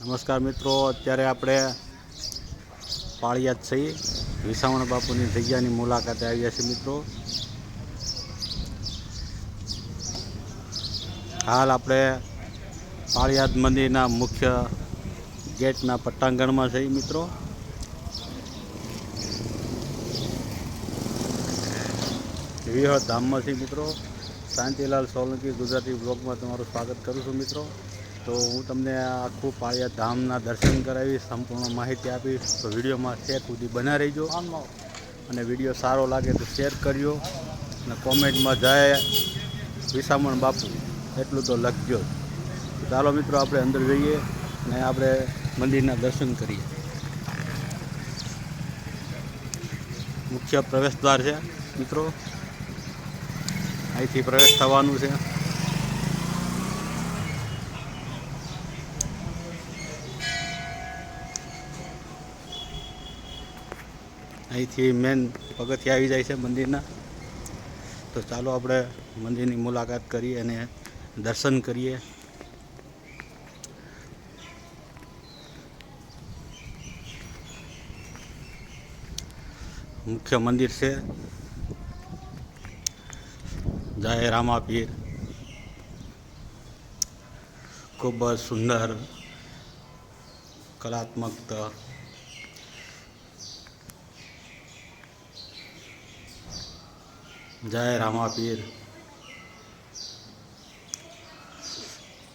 નમસ્કાર મિત્રો, અત્યારે આપણે પાળિયાદ છીએ, વિસાવણ બાપુની જગ્યાની મુલાકાતે આવ્યા છીએ મિત્રો. હાલ આપણે પાળિયાદ મંદિરના મુખ્ય ગેટના પટ્ટાંગણમાં છીએ મિત્રો. વિહળ ધામમાં છીએ મિત્રો. શાંતિલાલ સોલંકી ગુજરાતી બ્લોગમાં તમારું સ્વાગત કરું છું મિત્રો. તો હું તમને આખું પાળિયાદ ધામના દર્શન કરાવીશ, સંપૂર્ણ માહિતી આપીશ. તો વિડીયોમાં શેર સુધી બના રહીજો, અને વિડીયો સારો લાગે તો શેર કરજો, અને કોમેન્ટમાં જય વિસામણ બાપુ એટલું તો લખજો. તો ચાલો મિત્રો, આપણે અંદર જઈએ અને આપણે મંદિરના દર્શન કરીએ. મુખ્ય પ્રવેશ દ્વાર છે મિત્રો, અહીંથી પ્રવેશ થવાનું છે. અહીંથી મેન પગથિયા આવી જાય છે મંદિરના. તો ચાલો આપણે મંદિરની મુલાકાત કરીએ અને દર્શન કરીએ. મુખ્ય મંદિર છે જય રામાપીર. ખૂબ જ સુંદર કલાત્મક જય રામાપીર.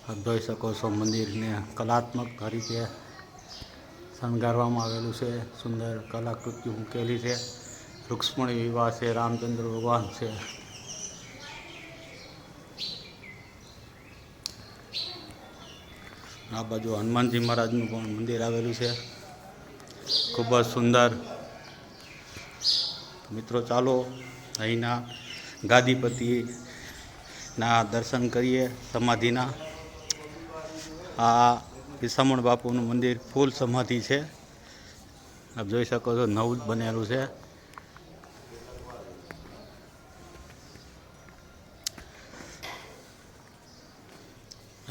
આપ જોઈ શકો છો, મંદિરને કલાત્મક રીતે શણગારવામાં આવેલું છે. સુંદર કલાકૃતિ મૂકેલી છે. રૂક્ષ્મણી વિવાહ છે, રામચંદ્ર ભગવાન છે. આ બાજુ હનુમાનજી મહારાજનું પણ મંદિર આવેલું છે, ખૂબ જ સુંદર. મિત્રો ચાલો અહીંના ગાદીપતિના દર્શન કરીએ, સમાધિના. આ વિસામણ બાપુનું મંદિર ફૂલ સમાધિ છે. આપ જોઈ શકો છો, નવું જ બનેલું છે.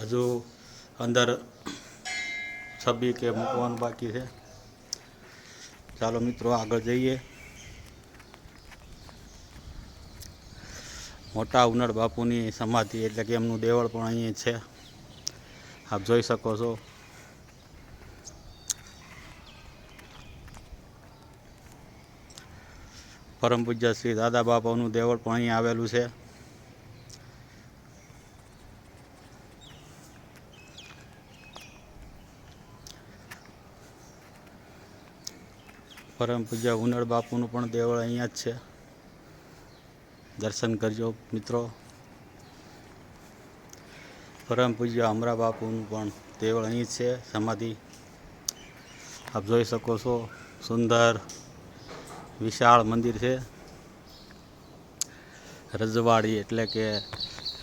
હજુ અંદર છબી કે મૂકવાનું બાકી છે. ચાલો મિત્રો, આગળ જઈએ. મોટા ઉનડ બાપુની સમાધિ એટલે કે એમનું દેવળ પણ અહીં છે, આપ જોઈ શકો છો. પરમ પૂજ્ય શ્રી દાદા બાપાનું દેવળ પણ અહીં આવેલું છે. પરમ પૂજ્ય ઉનડ બાપુનું પણ દેવળ અહીંયા જ છે, દર્શન કરજો મિત્રો. પરમ પૂજ્ય અમરા બાપુનું પણ દેવળ અહીં જ છે, સમાધિ. આપ જોઈ શકો છો, સુંદર વિશાળ મંદિર છે. રજવાડી એટલે કે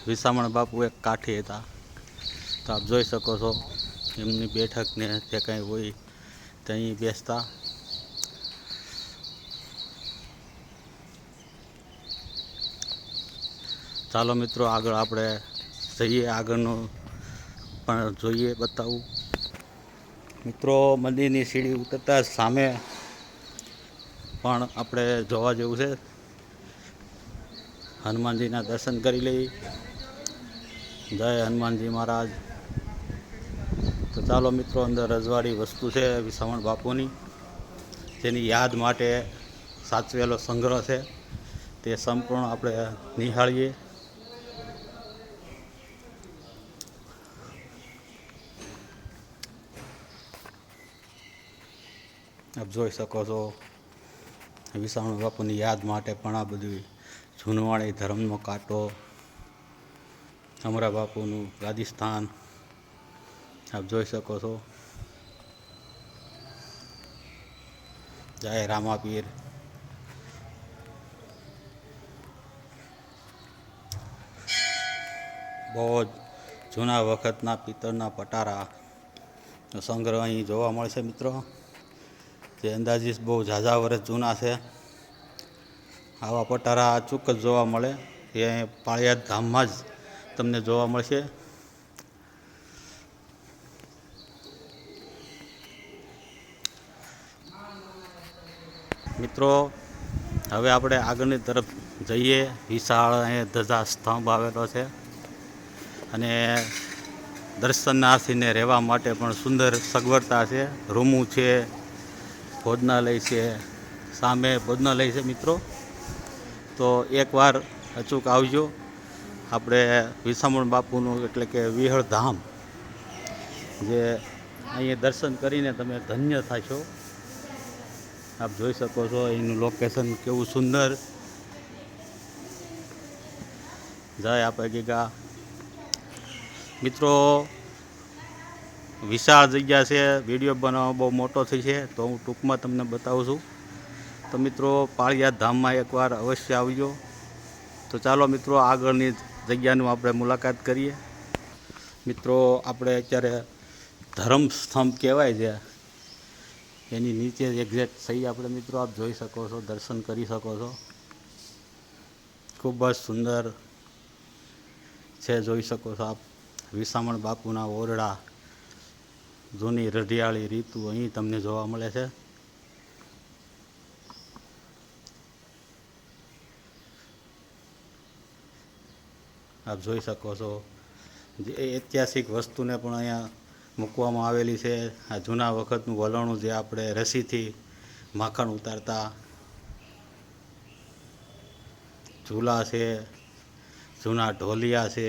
વિસામણ બાપુ એક કાઠી હતા. તો આપ જોઈ શકો છો, એમની બેઠકને જે કંઈ હોય તે અહીં બેસતા. ચાલો મિત્રો, આગળ આપણે જઈએ, આગળનું પણ જોઈએ, બતાવું. મિત્રો, મંદિરની સીડી ઉતરતા સામે પણ આપણે જોવા જેવું છે. હનુમાનજીના દર્શન કરી લઈ. જય હનુમાનજી મહારાજ. તો ચાલો મિત્રો, અંદર રજવાડી વસ્તુ છે વિસામણ બાપુની, તેની યાદ માટે સાચવેલો સંગ્રહ છે. તે સંપૂર્ણ આપણે નિહાળીએ. આપ જોઈ શકો છો, વિસામણ બાપુની યાદ માટે પણ આ બધું જૂનવાણી ધર્મનો કાંટો, અમરા બાપુનું ગાદીસ્થાન આપ જોઈ શકો છો. જય રામાપીર. બહુ જ જૂના વખતના પિત્તળના પટારા સંગ્રહ અહીં જોવા મળશે મિત્રો, જે અંદાજિત બહુ ઝાઝા વર્ષ જૂના છે. આવા પટારા અચૂક જ જોવા મળે, એ પાળિયાદ ધામમાં જ તમને જોવા મળશે. મિત્રો હવે આપણે આગળની તરફ જઈએ. વિશાળ અહીંયા ધજા સ્તંભ આવેલો છે અને દર્શનાર્થીને રહેવા માટે પણ સુંદર સગવડતા છે. રૂમું છે, ભોજનાલય છે, સામે ભોજનાલય છે. મિત્રો તો એકવાર અચૂક આવજો. આપણે વિસામણ બાપુનું એટલે કે વિહળ ધામ જે અહીંયા દર્શન કરીને તમે ધન્ય થશો. આપ જોઈ શકો છો એનું લોકેશન કેવું સુંદર. જય આપે ગીગા. મિત્રો વિશાળ જગ્યા છે, વિડીયો બનાવવા બહુ મોટો થઈ છે તો હું ટૂંકમાં તમને બતાવું છું. તો મિત્રો પાળિયાદ ધામમાં એકવાર અવશ્ય આવજો. તો ચાલો મિત્રો આગળની જગ્યાનું આપણે મુલાકાત કરીએ. મિત્રો આપણે અત્યારે ધર્મ સ્તંભ કહેવાય છે એની નીચે એક્ઝેક્ટ સહી આપણે મિત્રો આપ જોઈ શકો છો, દર્શન કરી શકો છો. ખૂબ જ સુંદર છે, જોઈ શકો છો આપ. વિસામણ બાપુના ઓરડા, જૂની રઢિયાળી રીતુ અહીં તમને જોવા મળે છે. આપ જોઈ શકો છો જે ઐતિહાસિક વસ્તુને પણ અહીંયા મૂકવામાં આવેલી છે. આ જૂના વખતનું વલણું જે આપણે રસીથી માખણ ઉતારતા, ઝૂલા છે, જૂના ઢોલિયા છે,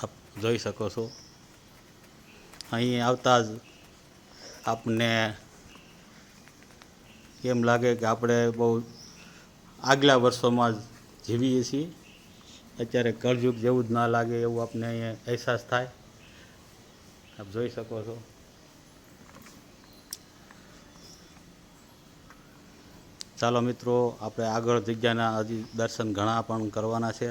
આપ જોઈ શકો છો. અહીં આવતા જ આપને એમ લાગે કે આપણે બહુ આગલા વર્ષોમાં જ જીવીએ છીએ. અત્યારે કળયુગ જેવું જ ના લાગે એવું આપણે અહીંયા અહેસાસ થાય. આપ જોઈ શકો છો. ચાલો મિત્રો આપણે આગળ જગ્યાના હજી દર્શન ઘણા પણ કરવાના છે.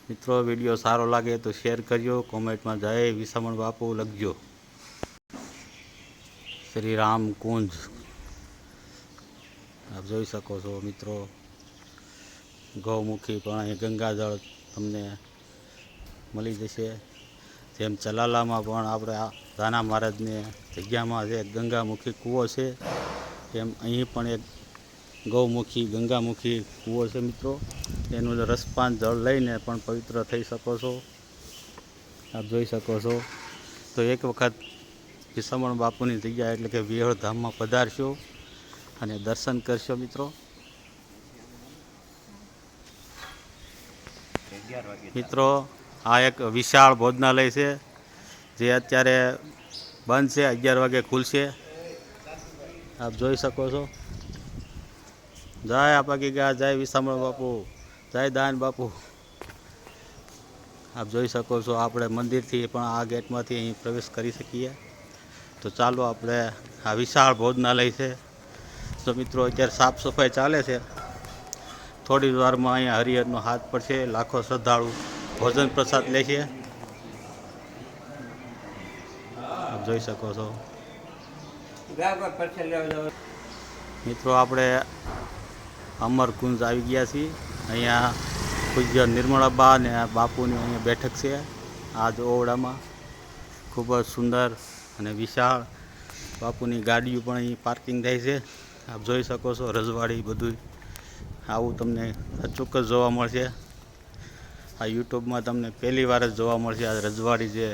મિત્રો વિડીયો સારો લાગે તો શેર કરજો, કોમેન્ટમાં જય વિસામણ બાપુ લખજો. શ્રી રામ કુંજ આપ જોઈ શકો છો મિત્રો. ગૌમુખી પણ અહીં ગંગાજળ તમને મળી જશે. જેમ ચલાલામાં પણ આપણે રાણા મહારાજની જગ્યામાં જે ગંગામુખી કૂવો છે એમ અહીં પણ એક ગૌમુખી ગંગામુખી કૂવો છે મિત્રો. એનું રસપાન જળ લઈને પણ પવિત્ર થઈ શકો છો. આપ જોઈ શકો છો. તો એક વખત વિસામણ બાપુની જગ્યા એટલે કે વિહળ ધામમાં પધારશો અને દર્શન કરશો મિત્રો. મિત્રો આ એક વિશાળ ભોજનાલય છે જે અત્યારે બંધ છે, 11 વાગે ખુલશે. આપ જોઈ શકો છો. જય આપા ગીગા, જય વિસામણ બાપુ, જય દાન બાપુ. આપ જોઈ શકો છો આપણે મંદિરથી પણ આ ગેટમાંથી અહીં પ્રવેશ કરી શકીએ. તો ચાલો આપણે આ વિશાળ ભોજનાલય છે. તો મિત્રો અત્યારે સાફ સફાઈ ચાલે છે. થોડી વારમાં અહીંયા હરિહરનો હાથ પડશે. લાખો શ્રદ્ધાળુ ભોજન પ્રસાદ લે છે. આપ જોઈ શકો છો. મિત્રો આપણે અમરકુંજ આવી ગયા છીએ. અહીંયા પૂજ્ય નિર્મળાબા અને બાપુની અહીંયા બેઠક છે આ જ ઓરડામાં. ખૂબ જ સુંદર અને વિશાળ બાપુની ગાડીઓ પણ અહીં પાર્કિંગ થાય છે. આપ જોઈ શકો છો. રજવાડી બધું આવું તમને ચોક્કસ જોવા મળશે. આ યુટ્યુબમાં તમને પહેલી વાર જ જોવા મળશે આ રજવાડી જે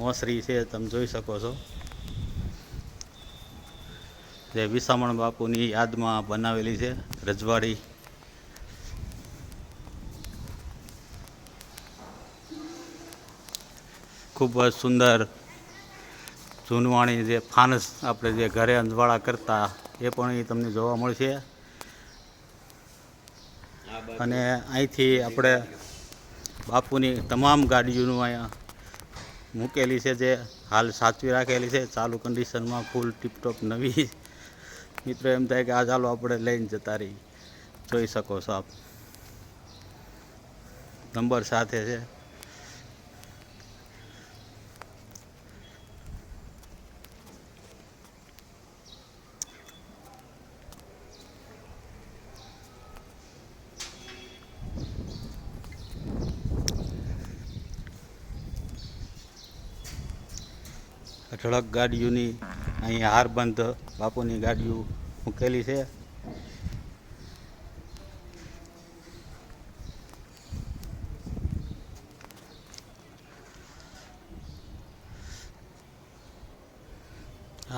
ઓસરી છે તમે જોઈ શકો છો. જે વિસામણ બાપુની યાદમાં બનાવેલી છે રજવાડી. ખૂબ જ સુંદર જૂનવાણી જે ફાનસ આપણે જે ઘરે અંજવાળા કરતા એ પણ અહીં તમને જોવા મળશે. અને અહીંથી આપણે બાપુની તમામ ગાડીઓનું અહીંયા મૂકેલી છે જે હાલ સાચવી રાખેલી છે, ચાલુ કન્ડિશનમાં, ફૂલ ટીપટોપ નવી. મિત્રો એમ થાય કે આ ચાલો આપણે લઈને જતા રહી. જોઈ શકો છો આપ, નંબર સાથે છે. અઢળક ગાડીઓની અહીંયા હારબંધ બાપુની ગાડીઓ મૂકેલી છે.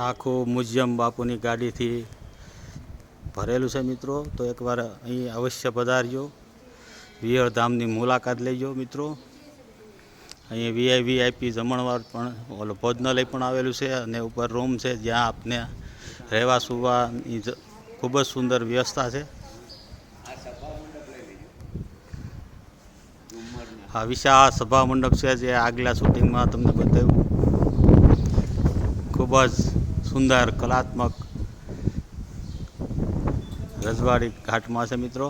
આખું મ્યુઝિયમ બાપુની ગાડીથી ભરેલું છે મિત્રો. તો એકવાર અહીં અવશ્ય પધારજો, વિહળ ધામની મુલાકાત લેજો મિત્રો. અહીં વીઆઈપી જમણવાર પણ ભોજનાલય પણ આવેલું છે અને ઉપર રૂમ છે જ્યાં આપને રહેવા સુવાની ખૂબ જ સુંદર વ્યવસ્થા છે. આ વિશાળ સભા મંડપ છે જે આગલા શૂટિંગમાં તમને બતાવ્યું. ખૂબ જ સુંદર કલાત્મક રજવાડી ઘાટમાં છે મિત્રો.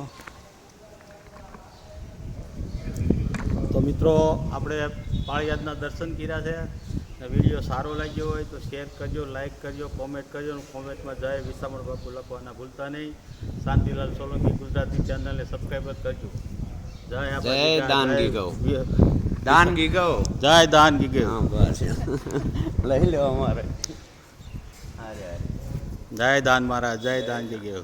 તો મિત્રો આપણે પાળિયાદના દર્શન કર્યા છે. વિડીયો સારો લાગ્યો હોય તો શેર કરજો, લાઈક કરજો, કોમેન્ટ કરજો. કોમેન્ટમાં જય વિસામણ બાપુ લખવાના ભૂલતા નહીં. શાંતિલાલ સોલંકી ગુજરાતી ચેનલને સબસ્ક્રાઈબર કરજો. જય દાનગી ગૌ, દાનગી ગૌ, જય દાનગી ગૌ. બસ લઈ લો અમારે. જય દાન મહારાજ, જય દાનગી ગૌ.